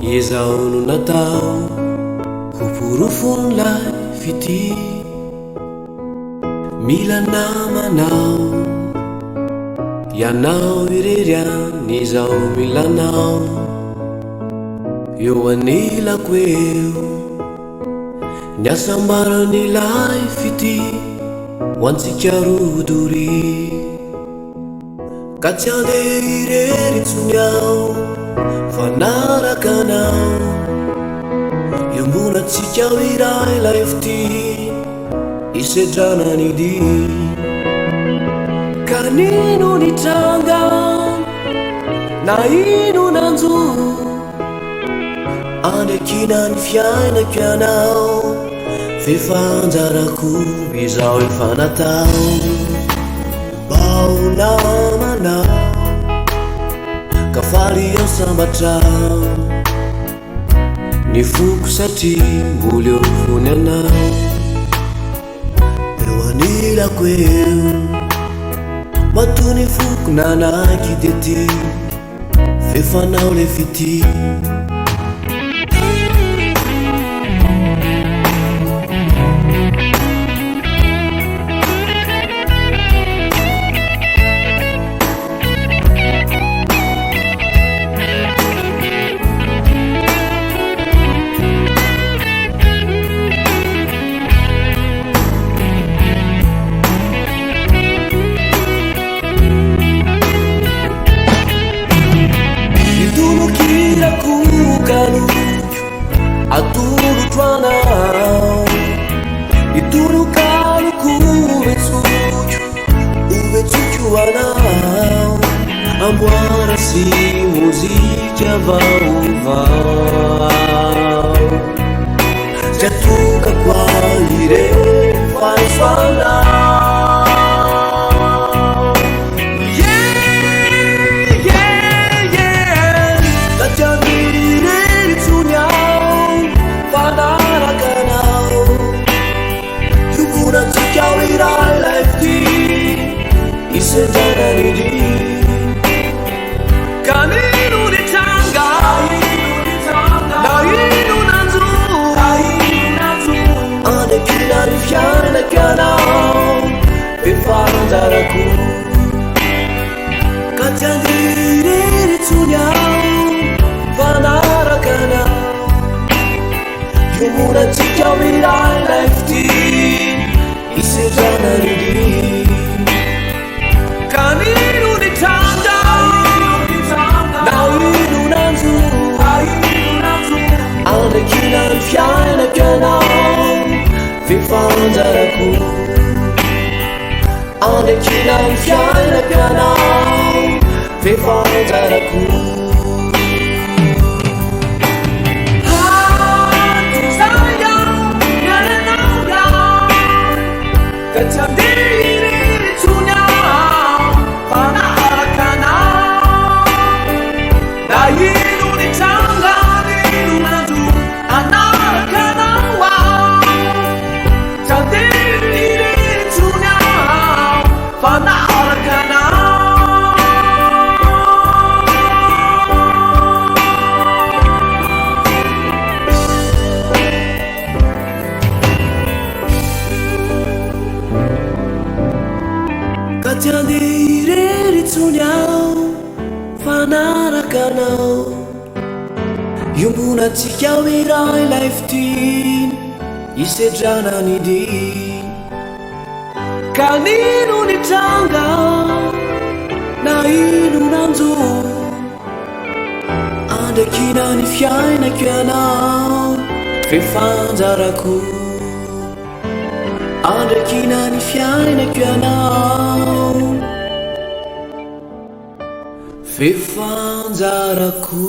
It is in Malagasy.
Izao no natao ho porofon'ilay fity. Mila namanao ianao irery any izao milanao eo anilako eo ny asambaran'ilay fity ho antsika rodory ka tsy andeha irery intsony aho fanaraka anao iombonantsika ho iray ilay fity isedranany dy ka nino nitranga na ino nanjo andekina ny fiainako ianao fefanjarako izao efa natao mba ho namanao ka faly aho sambatrao ny foko satria mbola eo fony anao eo anilako eo matony foko nanaiky de ty fefanao le fity atulutro anao itulukaluku uvetsuchu anao amboara si muzika vauvau jatuka quaire faz falar isedranany dy ka nino nitranga na ino nanjo andekina ny fiainako anao fefanjarako ka tsy andiriry tsony aho fanaraka anao iomonantsika ho iray ilay fity isedranany dy kanino nitranga na ino nanjo andekina ny fiainako anao fefanjarako andekina ny fiainako anao fefanjarako Tiandirery tsony aho fanaraka anao iombonantsika ho iray ilay fitiny isedranany dy ka nino nitranga na ino nanjo andekina ny fiainako ianao fefanjarako andekina ny fiainako ianao fefanjarako